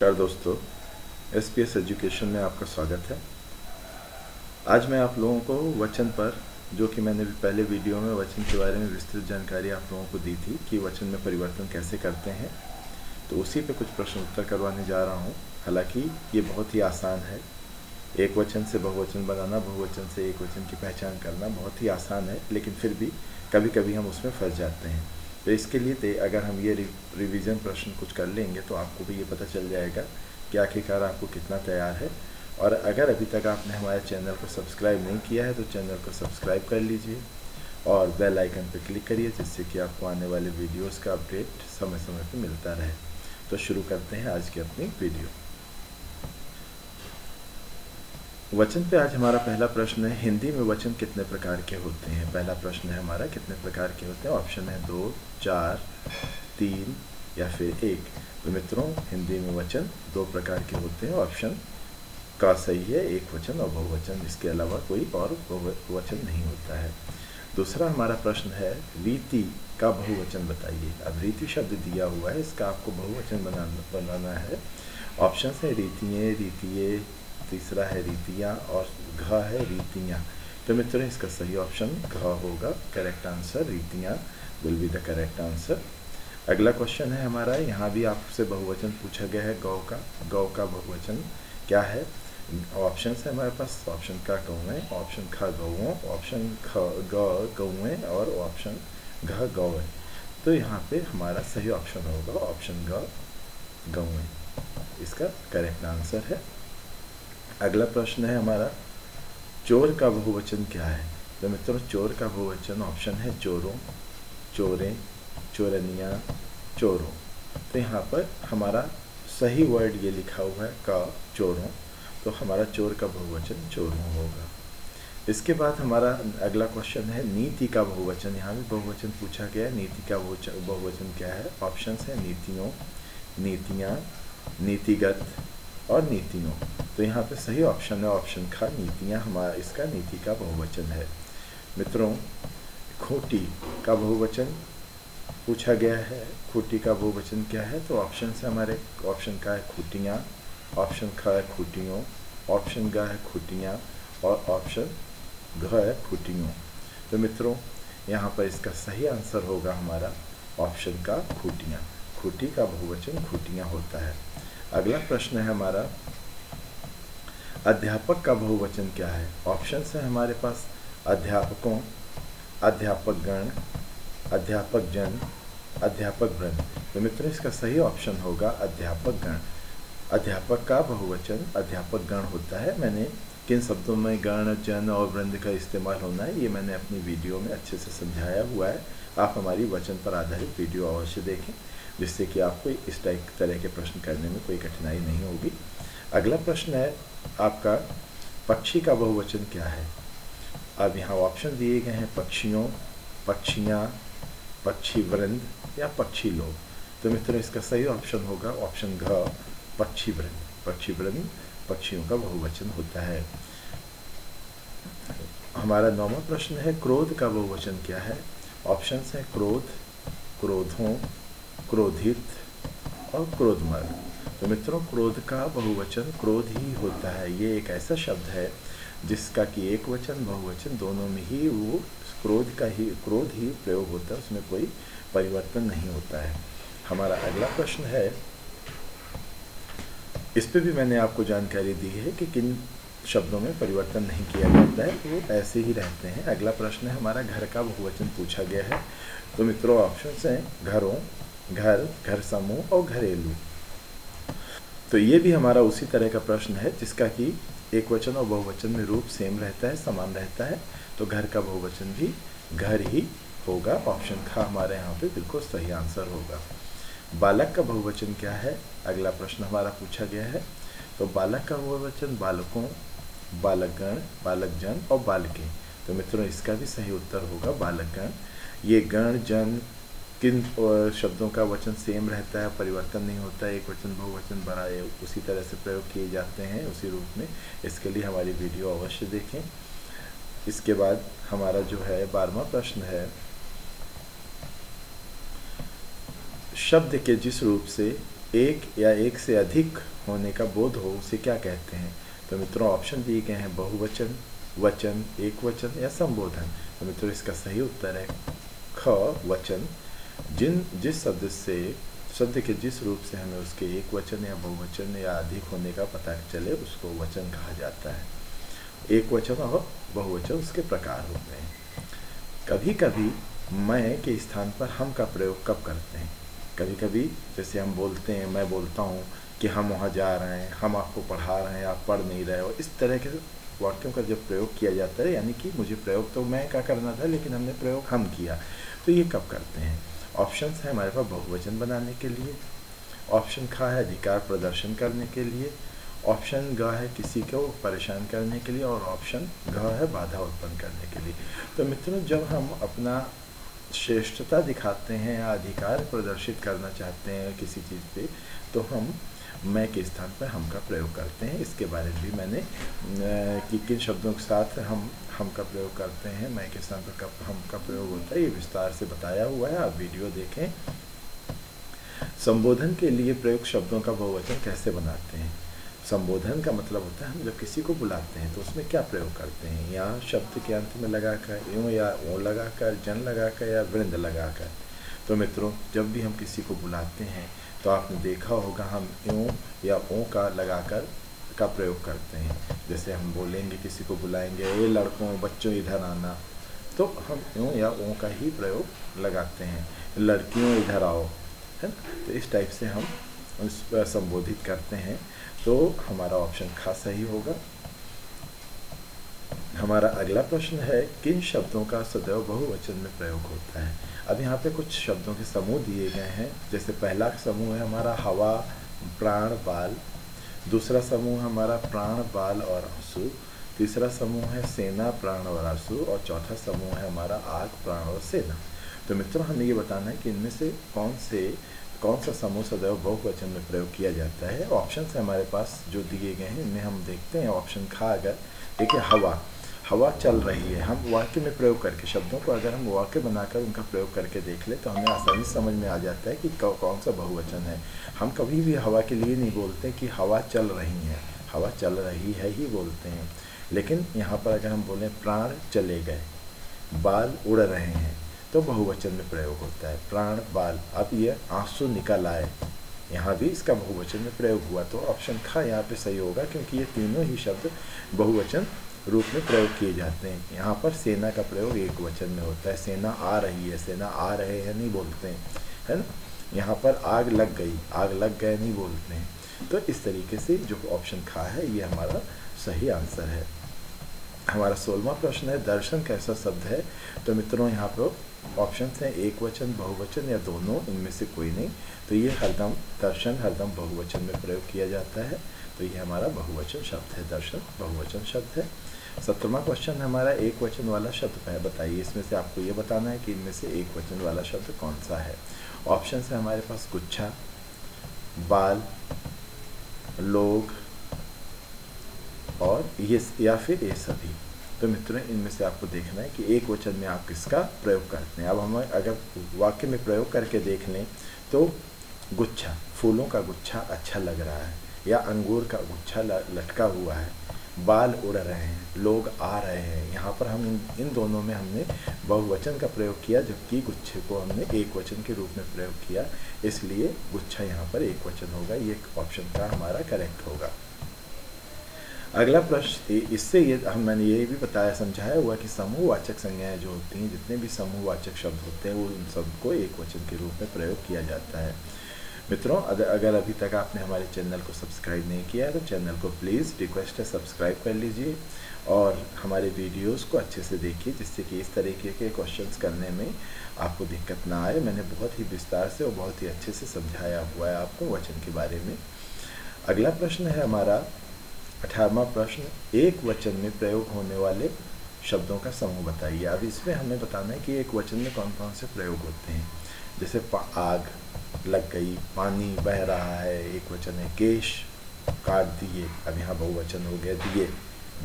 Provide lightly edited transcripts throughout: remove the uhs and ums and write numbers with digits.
नमस्कार दोस्तों, SPS education में आपका स्वागत है। आज मैं आप लोगों को वचन पर, जो कि मैंने पहले वीडियो में वचन के बारे में विस्तृत जानकारी आप लोगों को दी थी कि वचन में परिवर्तन कैसे करते हैं, तो उसी पे कुछ प्रश्न उत्तर करवाने जा रहा हूँ। हालांकि ये बहुत ही आसान है। एक वचन से बहुवचन बनाना, बहुवचन से एक वचन की पहचान करना बहुत ही आसान है, लेकिन फिर भी कभी कभी हम उसमें फंस जाते हैं। तो इसके लिए अगर हम ये रिवीजन प्रश्न कुछ कर लेंगे तो आपको भी ये पता चल जाएगा कि आखिरकार आपको कितना तैयार है। और अगर अभी तक आपने हमारे चैनल को सब्सक्राइब नहीं किया है तो चैनल को सब्सक्राइब कर लीजिए और बेल आइकन पर क्लिक करिए, जिससे कि आपको आने वाले वीडियोस का अपडेट समय समय पर मिलता रहे। तो शुरू करते हैं आज की अपनी वीडियो। वचन पे आज हमारा पहला प्रश्न है, हिंदी में वचन कितने प्रकार के होते हैं। पहला प्रश्न है हमारा, कितने प्रकार के होते हैं। ऑप्शन है 2, 4, 3 या फिर 1। तो मित्रों, हिंदी में वचन 2 प्रकार के होते हैं। ऑप्शन का सही है, एक वचन और बहुवचन, इसके अलावा कोई और बहुवचन नहीं होता है। दूसरा हमारा प्रश्न है, रीति का बहुवचन बताइए। अब रीति शब्द दिया हुआ है, इसका आपको बहुवचन बनाना है। ऑप्शन है रीतियाँ, रीतिये, तीसरा है रीतियाँ और घ है रीतियाँ। तो मित्रों, इसका सही ऑप्शन घ होगा। करेक्ट आंसर रीतियाँ will be the correct answer. अगला क्वेश्चन है हमारा, यहाँ भी आपसे बहुवचन पूछा गया है गौ का। गौ का बहुवचन क्या है। ऑप्शन है हमारे पास, ऑप्शन का गौएँ, ऑप्शन ख गौओं, ऑप्शन ख ग गौएँ और ऑप्शन घ गौएँ। तो यहाँ पे हमारा सही ऑप्शन होगा ऑप्शन ग गौएँ, इसका करेक्ट आंसर है। अगला प्रश्न है हमारा, चोर का बहुवचन क्या है। तो मित्रों, चोर का बहुवचन ऑप्शन है चोरों, चोरें, चोरनियाँ, चोरों। तो यहाँ पर हमारा सही वर्ड ये लिखा हुआ है का चोरों, तो हमारा चोर का बहुवचन चोरों होगा। इसके बाद हमारा अगला क्वेश्चन है, नीति का बहुवचन। यहाँ भी बहुवचन पूछा गया है, नीति का बहुवचन क्या है। ऑप्शन है नीतियों, नीतियाँ, नीतिगत और नीतियों। तो यहाँ पे सही ऑप्शन है ऑप्शन खा नीतियाँ, हमारा इसका नीति का बहुवचन है। मित्रों, खूंटी का बहुवचन पूछा गया है। खूंटी का बहुवचन क्या है। तो ऑप्शन से हमारे ऑप्शन का है खूंटियाँ, ऑप्शन ख है खूंटियों, ऑप्शन ग है खूंटियाँ और ऑप्शन घ है खूंटियों। तो मित्रों, यहाँ पर इसका सही आंसर होगा हमारा ऑप्शन का खूंटियाँ। खूंटी का बहुवचन खूंटियाँ होता है। अगला प्रश्न है हमारा, अध्यापक का बहुवचन क्या है। ऑप्शन है हमारे पास अध्यापकों, अध्यापकगण, अध्यापक जन, अध्यापक वृंद। तो मित्रों, इसका सही ऑप्शन होगा अध्यापकगण। अध्यापक का बहुवचन अध्यापकगण होता है। मैंने किन शब्दों में गण, जन और वृंद का इस्तेमाल होना है ये मैंने अपनी वीडियो में अच्छे से समझाया हुआ है। आप हमारी वचन पर आधारित वीडियो अवश्य देखें, जिससे कि आपको इस तरह के प्रश्न करने में कोई कठिनाई नहीं होगी। अगला प्रश्न है आपका, पक्षी का बहुवचन क्या है। अब यहाँ ऑप्शन दिए गए हैं पक्षियों, पक्षियाँ, पक्षी वृंद या पक्षी लोग। तो मित्रों, इसका सही ऑप्शन होगा ऑप्शन घ पक्षी वृंद। पक्षी वृंद पक्षियों का बहुवचन होता है। हमारा 9वां प्रश्न है, क्रोध का बहुवचन क्या है। ऑप्शन है क्रोध, क्रोधों, क्रोधित और क्रोधमर्द। तो मित्रों, क्रोध का बहुवचन क्रोध ही होता है। ये एक ऐसा शब्द है जिसका कि एक वचन बहुवचन दोनों में ही वो क्रोध ही प्रयोग होता है, उसमें कोई परिवर्तन नहीं होता है। हमारा अगला प्रश्न है, इस पे भी मैंने आपको जानकारी दी है कि किन शब्दों में परिवर्तन नहीं किया जाता है, तो वो ऐसे ही रहते हैं। अगला प्रश्न है हमारा, घर का बहुवचन पूछा गया है। तो मित्रों, ऑप्शन हैं घरों, घर, घर समूह और घरेलू। तो ये भी हमारा उसी तरह का प्रश्न है जिसका कि एक वचन और बहुवचन में रूप सेम रहता है, समान रहता है। तो घर का बहुवचन भी घर ही होगा। ऑप्शन खा हमारे यहाँ पे बिल्कुल सही आंसर होगा। बालक का बहुवचन क्या है, अगला प्रश्न हमारा पूछा गया है। तो बालक का बहुवचन बालकों, बालकगण, बालकजन और बालकें। तो मित्रों, इसका भी सही उत्तर होगा बालकगण। ये गण, जन, किन शब्दों का वचन सेम रहता है, परिवर्तन नहीं होता है। एक वचन बहुवचन बनाए उसी तरह से प्रयोग किए जाते हैं उसी रूप में। इसके लिए हमारी वीडियो अवश्य देखें। इसके बाद हमारा जो है 12वां प्रश्न है, शब्द के जिस रूप से एक या एक से अधिक होने का बोध हो उसे क्या कहते हैं? तो मित्रों ऑप्शन दिए गए हैं बहुवचन, वचन, एक वचन या संबोधन। तो मित्रों इसका सही उत्तर है ख वचन। जिस शब्द के जिस रूप से हमें उसके एक वचन या बहुवचन या अधिक होने का पता चले उसको वचन कहा जाता है। एक वचन और बहुवचन उसके प्रकार होते हैं। कभी कभी मैं के स्थान पर हम का प्रयोग कब करते हैं? कभी कभी जैसे हम बोलते हैं, मैं बोलता हूँ कि हम वहाँ जा रहे हैं, हम आपको पढ़ा रहे हैं, आप पढ़ नहीं रहे हो, इस तरह के वाक्यों का जब प्रयोग किया जाता है, यानी कि मुझे प्रयोग तो मैं का करना था लेकिन हमने प्रयोग हम किया, तो ये कब करते हैं? ऑप्शन है हमारे पास बहुवचन बनाने के लिए, ऑप्शन खा है अधिकार प्रदर्शन करने के लिए, ऑप्शन ग है किसी को परेशान करने के लिए, और ऑप्शन घ है बाधा उत्पन्न करने के लिए। तो मित्रों जब हम अपना श्रेष्ठता दिखाते हैं या अधिकार प्रदर्शित करना चाहते हैं किसी चीज़ पे, तो हम मैं के स्थान पर हम का प्रयोग करते हैं। इसके बारे में भी मैंने कि किन शब्दों के साथ हम का प्रयोग करते हैं, मैं के स्थान पर कब हम का प्रयोग होता है, ये विस्तार से बताया हुआ है, आप वीडियो देखें। संबोधन के लिए प्रयुक्त शब्दों का बहुवचन कैसे बनाते हैं? संबोधन का मतलब होता है हम जब किसी को बुलाते हैं तो उसमें क्या प्रयोग करते हैं, या शब्द के अंत में लगाकर यूँ या ओ लगाकर, जन लगाकर या वृंद लगाकर। तो मित्रों जब भी हम किसी को बुलाते हैं तो आपने देखा होगा हम यूँ या ओ का लगाकर का प्रयोग करते हैं। जैसे हम बोलेंगे, किसी को बुलाएंगे, ये लड़कों बच्चों इधर आना, तो हम यूँ या ओ का ही प्रयोग लगाते हैं। लड़कियों इधर आओ, है ना, तो इस टाइप से हम उस संबोधित करते हैं। तो हमारा ऑप्शन खा सही होगा। हमारा अगला प्रश्न है किन शब्दों का सदैव बहुवचन में प्रयोग होता है? अब यहाँ पे कुछ शब्दों के समूह दिए गए हैं। जैसे पहला समूह है हमारा हवा, प्राण, बाल। दूसरा समूह हमारा प्राण, बाल और आंसू। तीसरा समूह है सेना, प्राण और आंसू। और चौथा समूह है हमारा आग, प्राण और सेना। तो मित्रों हमें ये बताना है कि इनमें से कौन सा समूह सदैव बहुवचन में प्रयोग किया जाता है। ऑप्शन है हमारे पास जो दिए गए हैं, इनमें हम देखते हैं। ऑप्शन खा, अगर देखिए हवा चल रही है, हम वाक्य में प्रयोग करके शब्दों को अगर हम वाक्य बनाकर उनका प्रयोग करके देख ले तो हमें आसानी से समझ में आ जाता है कि कौन सा बहुवचन है। हम कभी भी हवा के लिए नहीं बोलते कि हवा चल रही है, हवा चल रही है ही बोलते हैं। लेकिन यहाँ पर अगर हम बोलें प्राण चले गए, बाल उड़ रहे हैं, तो बहुवचन में प्रयोग होता है प्राण, बाल। अब ये आंसू निकल आए, यहाँ भी इसका बहुवचन में प्रयोग हुआ, तो ऑप्शन खा यहाँ पे सही होगा, क्योंकि ये तीनों ही शब्द बहुवचन रूप में प्रयोग किए जाते हैं। यहाँ पर सेना का प्रयोग एक वचन में होता है, सेना आ रही है, सेना आ रहे हैं नहीं बोलते हैं, है ना। यहाँ पर आग लग गई, आग लग गए नहीं बोलते हैं। तो इस तरीके से जो ऑप्शन खा है ये हमारा सही आंसर है। हमारा 16वां प्रश्न है दर्शन कैसा शब्द है? तो मित्रों यहाँ पर ऑप्शन हैं एक वचन, बहुवचन या दोनों, इनमें से कोई नहीं। तो ये दर्शन हरदम बहुवचन में प्रयोग किया जाता है, तो ये हमारा बहुवचन शब्द है, दर्शन बहुवचन शब्द है। 17वां क्वेश्चन हमारा एक वचन वाला शब्द है, बताइए इसमें से आपको ये बताना है कि इनमें से एक वचन वाला शब्द कौन सा है। ऑप्शन है हमारे पास गुच्छा, बाल, लोग और ये या फिर ये सभी। तो मित्रों इनमें से आपको देखना है कि एक वचन में आप किसका प्रयोग करते हैं। अब हम अगर वाक्य में प्रयोग करके देख लें तो गुच्छा, फूलों का गुच्छा अच्छा लग रहा है, या अंगूर का गुच्छा लटका हुआ है, बाल उड़ रहे हैं, लोग आ रहे हैं। यहाँ पर हम इन दोनों में हमने बहुवचन का प्रयोग किया, जबकि गुच्छे को हमने एक वचन के रूप में प्रयोग किया, इसलिए गुच्छा यहाँ पर एक वचन होगा। ये ऑप्शन का हमारा करेक्ट होगा। अगला प्रश्न, इससे मैंने ये भी बताया, समझाया हुआ कि समूहवाचक संज्ञाएं जो होती हैं, जितने भी समूहवाचक शब्द होते हैं, वो उन सबको एक वचन के रूप में प्रयोग किया जाता है। मित्रों अगर अभी तक आपने हमारे चैनल को सब्सक्राइब नहीं किया है तो चैनल को प्लीज़ रिक्वेस्ट है सब्सक्राइब कर लीजिए, और हमारे वीडियोस को अच्छे से देखिए, जिससे कि इस तरीके के क्वेश्चंस करने में आपको दिक्कत ना आए। मैंने बहुत ही विस्तार से और बहुत ही अच्छे से समझाया हुआ है आपको वचन के बारे में। अगला प्रश्न है हमारा 18वां प्रश्न, एक वचन में प्रयोग होने वाले शब्दों का समूह बताइए। अब इसमें हमें बताना है कि एक वचन में कौन कौन से प्रयोग होते हैं। जैसे आग लग गई, पानी बह रहा है, एक वचन है। केश काट दिए, अब यहाँ बहुवचन हो गया,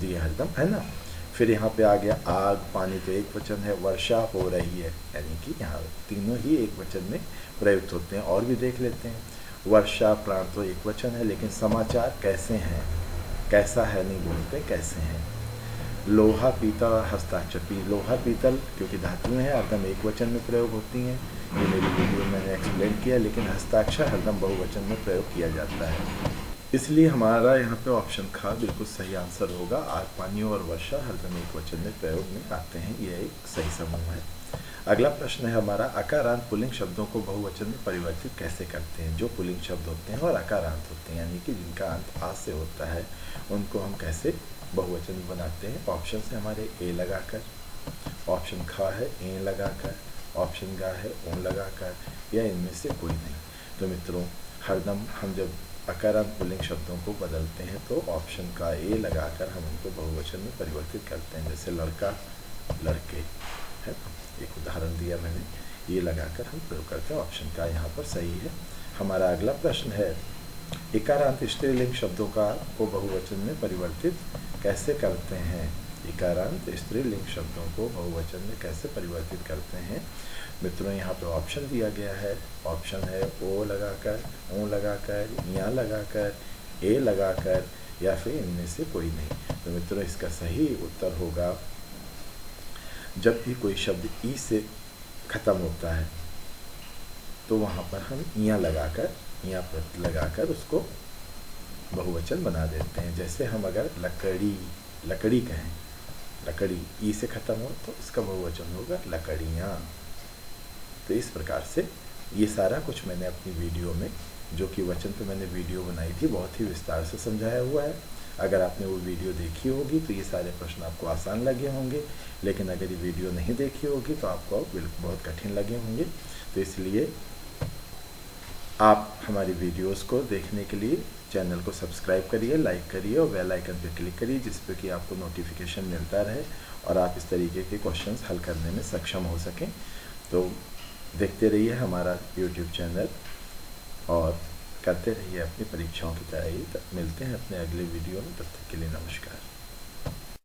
दिए हरदम, है ना। फिर यहाँ पे आ गया आग, पानी तो एक वचन है। वर्षा हो रही है, यानी कि यहाँ तीनों ही एक वचन में प्रयुक्त होते हैं। और भी देख लेते हैं। वर्षा प्राण तो एक वचन है, लेकिन समाचार कैसे हैं, कैसा है नहीं बोलते, कैसे हैं। लोहा पीतल हस्ताक्षर, लोहा पीतल क्योंकि धातुएं हैं हरदम एक वचन में प्रयोग होती हैं, ये मेरी वीडियो में मैंने एक्सप्लेन किया, लेकिन हस्ताक्षर हरदम बहुवचन में प्रयोग किया जाता है। इसलिए हमारा यहाँ पे ऑप्शन खा बिल्कुल सही आंसर होगा। आग पानी और वर्षा हरदम एक वचन में प्रयोग में आते हैं, यह एक सही समूह है। अगला प्रश्न है हमारा, अकारांत पुल्लिंग शब्दों को बहुवचन में परिवर्तित कैसे करते हैं। जो पुल्लिंग शब्द होते हैं और अकारांत होते हैं, यानी कि जिनका अंत आ से होता है, उनको हम कैसे बहुवचन में बनाते हैं। ऑप्शन से हमारे ए लगाकर, ऑप्शन खा है ए लगाकर, ऑप्शन गा है ओ लगाकर, या इनमें से कोई नहीं। तो मित्रों, हरदम हम जब अकारांत पुल्लिंग शब्दों को बदलते हैं तो ऑप्शन का ए लगाकर हम उनको बहुवचन में परिवर्तित करते हैं। जैसे लड़का, लड़के, है ना, एक उदाहरण दिया मैंने, ये लगाकर हम प्रयोग करते हैं। ऑप्शन का यहाँ पर सही है। हमारा अगला प्रश्न है, इकारांत स्त्रीलिंग शब्दों को बहुवचन में परिवर्तित कैसे करते हैं। इकारांत स्त्रीलिंग शब्दों को बहुवचन में कैसे परिवर्तित करते हैं। मित्रों, यहाँ पे ऑप्शन दिया गया है। ऑप्शन है ओ लगाकर, ओ लगाकर, या लगाकर, ए लगाकर, या फिर इनमें से कोई नहीं। तो मित्रों, इसका सही उत्तर होगा, जब भी कोई शब्द ई से ख़त्म होता है तो वहाँ पर हम या लगाकर, या प्रत्यय लगाकर उसको बहुवचन बना देते हैं। जैसे हम अगर लकड़ी, लकड़ी कहें, लकड़ी ई से ख़त्म हो तो इसका बहुवचन होगा लकड़ियाँ। तो इस प्रकार से ये सारा कुछ मैंने अपनी वीडियो में, जो कि वचन पे मैंने वीडियो बनाई थी, बहुत ही विस्तार से समझाया हुआ है। अगर आपने वो वीडियो देखी होगी तो ये सारे प्रश्न आपको आसान लगे होंगे, लेकिन अगर ये वीडियो नहीं देखी होगी तो आपको बिल्कुल बहुत कठिन लगे होंगे। तो इसलिए आप हमारी वीडियोस को देखने के लिए चैनल को सब्सक्राइब करिए, लाइक करिए और बेल आइकन पर क्लिक करिए, जिस पे कि आपको नोटिफिकेशन मिलता रहे और आप इस तरीके के क्वेश्चंस हल करने में सक्षम हो सकें। तो देखते रहिए हमारा यूट्यूब चैनल और करते रहिए अपनी परीक्षाओं की तैयारी। मिलते हैं अपने अगले वीडियो में, तब तक के लिए नमस्कार।